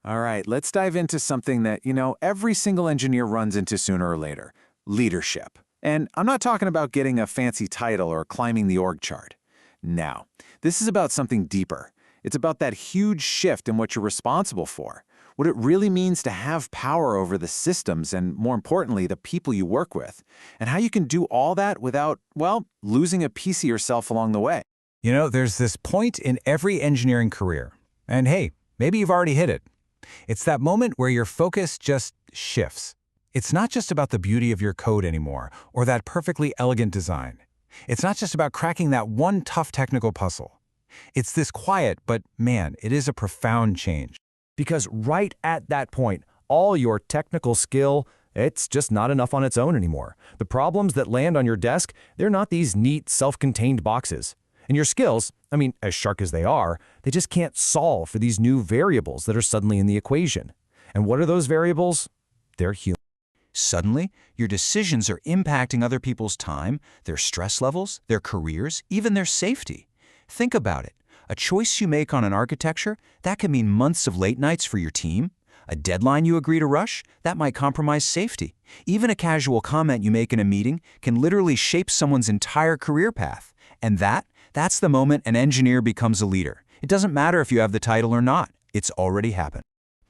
All right, let's dive into something that, every single engineer runs into sooner or later: leadership. And I'm not talking about getting a fancy title or climbing the org chart. Now, this is about something deeper. It's about that huge shift in what you're responsible for, what it really means to have power over the systems and, more importantly, the people you work with, and how you can do all that without, well, losing a piece of yourself along the way. There's this point in every engineering career. And hey, maybe you've already hit it. It's that moment where your focus just shifts. It's not just about the beauty of your code anymore, or that perfectly elegant design. It's not just about cracking that one tough technical puzzle. It's this quiet, but man, it is a profound change. Because right at that point, all your technical skill, it's just not enough on its own anymore. The problems that land on your desk, they're not these neat, self-contained boxes. And your skills, as sharp as they are, they just can't solve for these new variables that are suddenly in the equation. And what are those variables? They're human. Suddenly, your decisions are impacting other people's time, their stress levels, their careers, even their safety. Think about it. A choice you make on an architecture, that can mean months of late nights for your team. A deadline you agree to rush, that might compromise safety. Even a casual comment you make in a meeting can literally shape someone's entire career path. And that's the moment an engineer becomes a leader. It doesn't matter if you have the title or not. It's already happened.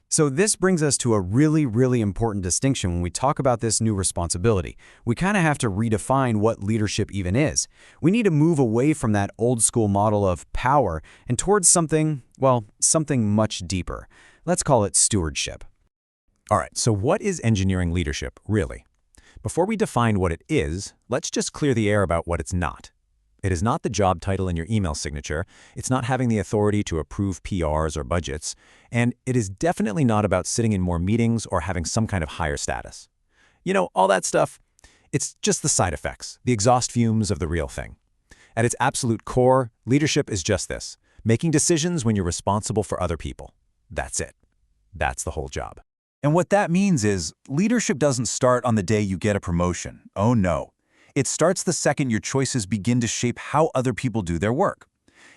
So this brings us to a really, really important distinction when we talk about this new responsibility. We kind of have to redefine what leadership even is. We need to move away from that old school model of power and towards something much deeper. Let's call it stewardship. All right, so what is engineering leadership, really? Before we define what it is, let's just clear the air about what it's not. It is not the job title in your email signature, it's not having the authority to approve PRs or budgets, and it is definitely not about sitting in more meetings or having some kind of higher status. All that stuff, it's just the side effects, the exhaust fumes of the real thing. At its absolute core, leadership is just this: making decisions when you're responsible for other people. That's it. That's the whole job. And what that means is, leadership doesn't start on the day you get a promotion. Oh no. It starts the second your choices begin to shape how other people do their work.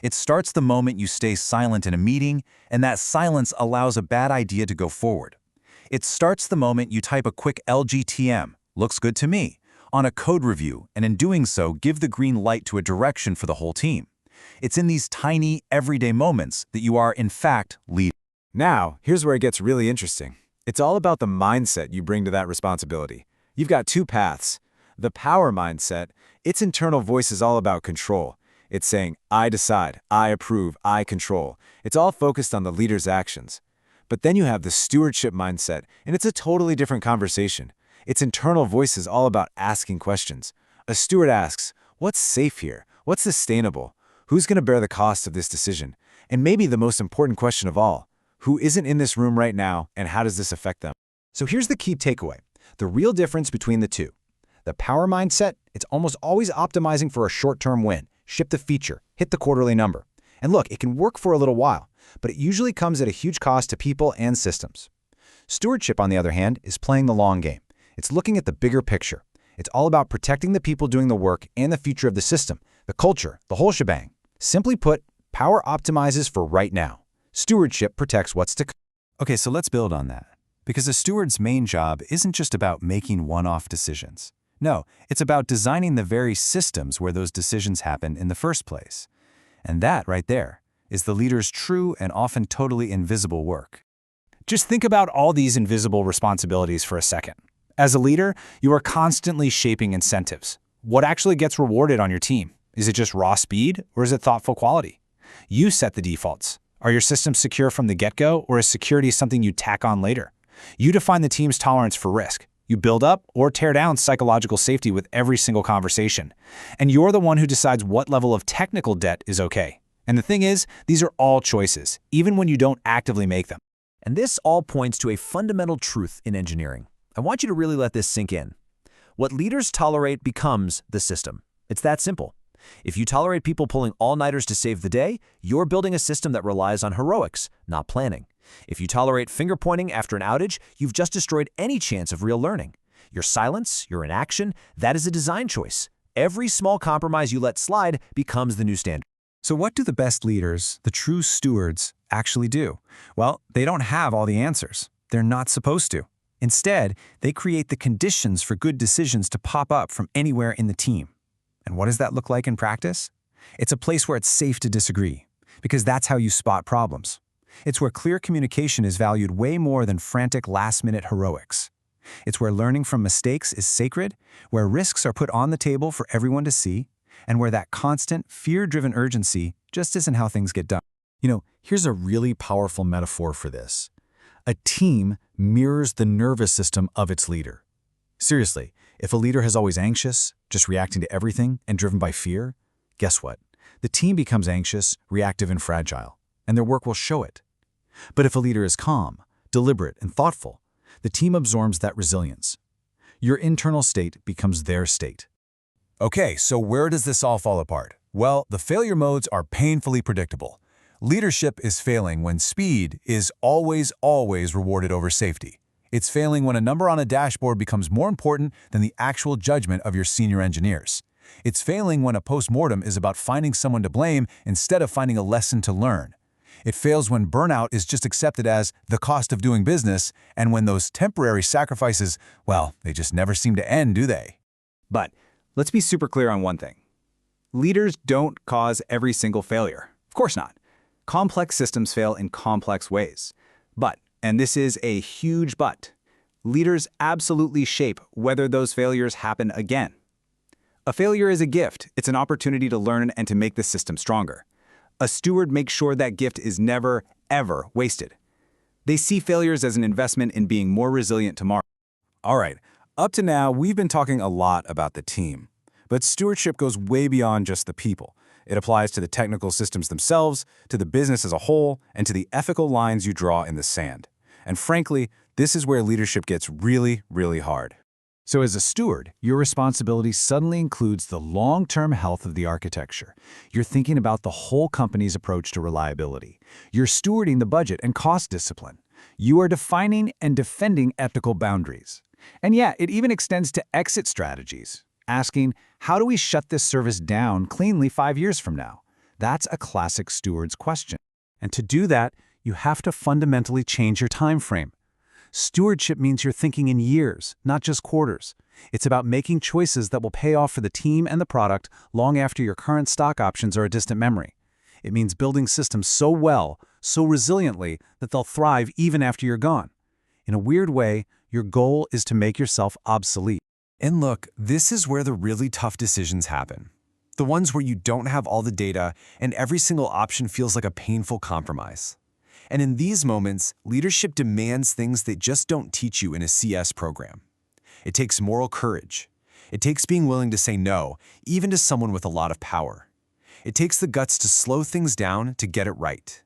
It starts the moment you stay silent in a meeting, and that silence allows a bad idea to go forward. It starts the moment you type a quick LGTM, looks good to me, on a code review, and in doing so, give the green light to a direction for the whole team. It's in these tiny, everyday moments that you are, in fact, leading. Now, here's where it gets really interesting. It's all about the mindset you bring to that responsibility. You've got two paths. The power mindset, its internal voice is all about control. It's saying, I decide, I approve, I control. It's all focused on the leader's actions. But then you have the stewardship mindset, and it's a totally different conversation. Its internal voice is all about asking questions. A steward asks, what's safe here? What's sustainable? Who's going to bear the cost of this decision? And maybe the most important question of all, who isn't in this room right now, and how does this affect them? So here's the key takeaway: the real difference between the two. The power mindset, it's almost always optimizing for a short-term win. Ship the feature, hit the quarterly number. And look, it can work for a little while, but it usually comes at a huge cost to people and systems. Stewardship, on the other hand, is playing the long game. It's looking at the bigger picture. It's all about protecting the people doing the work and the future of the system, the culture, the whole shebang. Simply put, power optimizes for right now. Stewardship protects what's to come. Okay, so let's build on that. Because a steward's main job isn't just about making one-off decisions. No, it's about designing the very systems where those decisions happen in the first place. And that, right there, is the leader's true and often totally invisible work. Just think about all these invisible responsibilities for a second. As a leader, you are constantly shaping incentives. What actually gets rewarded on your team? Is it just raw speed, or is it thoughtful quality? You set the defaults. Are your systems secure from the get-go, or is security something you tack on later? You define the team's tolerance for risk. You build up or tear down psychological safety with every single conversation. And you're the one who decides what level of technical debt is okay. And the thing is, these are all choices, even when you don't actively make them. And this all points to a fundamental truth in engineering. I want you to really let this sink in. What leaders tolerate becomes the system. It's that simple. If you tolerate people pulling all-nighters to save the day, you're building a system that relies on heroics, not planning. If you tolerate finger-pointing after an outage, you've just destroyed any chance of real learning. Your silence, your inaction, that is a design choice. Every small compromise you let slide becomes the new standard. So what do the best leaders, the true stewards, actually do? Well, they don't have all the answers. They're not supposed to. Instead, they create the conditions for good decisions to pop up from anywhere in the team. And what does that look like in practice? It's a place where it's safe to disagree, because that's how you spot problems. It's where clear communication is valued way more than frantic last-minute heroics. It's where learning from mistakes is sacred, where risks are put on the table for everyone to see, and where that constant, fear-driven urgency just isn't how things get done. Here's a really powerful metaphor for this. A team mirrors the nervous system of its leader. Seriously, if a leader is always anxious, just reacting to everything and driven by fear, guess what? The team becomes anxious, reactive, and fragile, and their work will show it. But if a leader is calm, deliberate, and thoughtful, the team absorbs that resilience. Your internal state becomes their state. Okay, so where does this all fall apart? Well, the failure modes are painfully predictable. Leadership is failing when speed is always rewarded over safety. It's failing when a number on a dashboard becomes more important than the actual judgment of your senior engineers. It's failing when a post-mortem is about finding someone to blame instead of finding a lesson to learn. It fails when burnout is just accepted as the cost of doing business, and when those temporary sacrifices, well, they just never seem to end, do they? But let's be super clear on one thing. Leaders don't cause every single failure. Of course not. Complex systems fail in complex ways. But, and this is a huge but, leaders absolutely shape whether those failures happen again. A failure is a gift. It's an opportunity to learn and to make the system stronger. A steward makes sure that gift is never, ever wasted. They see failures as an investment in being more resilient tomorrow. All right, up to now, we've been talking a lot about the team. But stewardship goes way beyond just the people. It applies to the technical systems themselves, to the business as a whole, and to the ethical lines you draw in the sand. And frankly, this is where leadership gets really, really hard. So as a steward, your responsibility suddenly includes the long-term health of the architecture. You're thinking about the whole company's approach to reliability. You're stewarding the budget and cost discipline. You are defining and defending ethical boundaries. And yeah, it even extends to exit strategies, asking, how do we shut this service down cleanly 5 years from now? That's a classic steward's question. And to do that, you have to fundamentally change your time frame. Stewardship means you're thinking in years, not just quarters. It's about making choices that will pay off for the team and the product long after your current stock options are a distant memory. It means building systems so well, so resiliently, that they'll thrive even after you're gone. In a weird way, your goal is to make yourself obsolete. And look, this is where the really tough decisions happen. The ones where you don't have all the data and every single option feels like a painful compromise. And in these moments, leadership demands things they just don't teach you in a CS program. It takes moral courage. It takes being willing to say no, even to someone with a lot of power. It takes the guts to slow things down to get it right.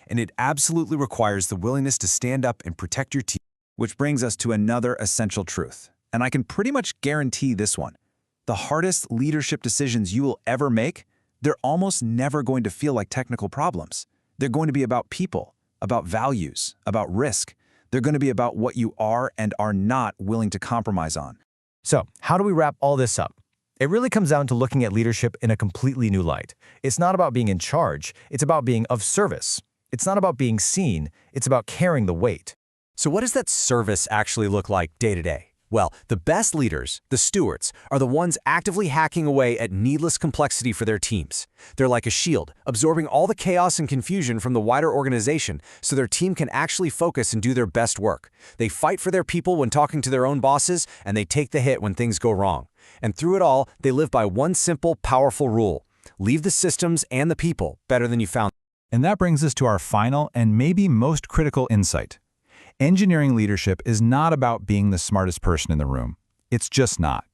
And it absolutely requires the willingness to stand up and protect your team. Which brings us to another essential truth. And I can pretty much guarantee this one. The hardest leadership decisions you will ever make, they're almost never going to feel like technical problems. They're going to be about people, about values, about risk. They're going to be about what you are and are not willing to compromise on. So, how do we wrap all this up? It really comes down to looking at leadership in a completely new light. It's not about being in charge, it's about being of service. It's not about being seen, it's about carrying the weight. So what does that service actually look like day to day? Well, the best leaders, the stewards, are the ones actively hacking away at needless complexity for their teams. They're like a shield, absorbing all the chaos and confusion from the wider organization so their team can actually focus and do their best work. They fight for their people when talking to their own bosses, and they take the hit when things go wrong. And through it all, they live by one simple, powerful rule: leave the systems and the people better than you found them. And that brings us to our final and maybe most critical insight. Engineering leadership is not about being the smartest person in the room. It's just not.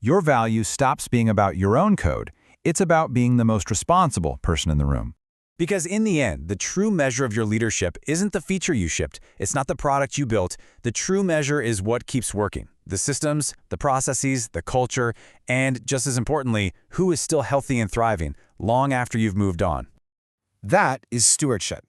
Your value stops being about your own code. It's about being the most responsible person in the room. Because in the end, the true measure of your leadership isn't the feature you shipped. It's not the product you built. The true measure is what keeps working. The systems, the processes, the culture, and just as importantly, who is still healthy and thriving long after you've moved on. That is stewardship.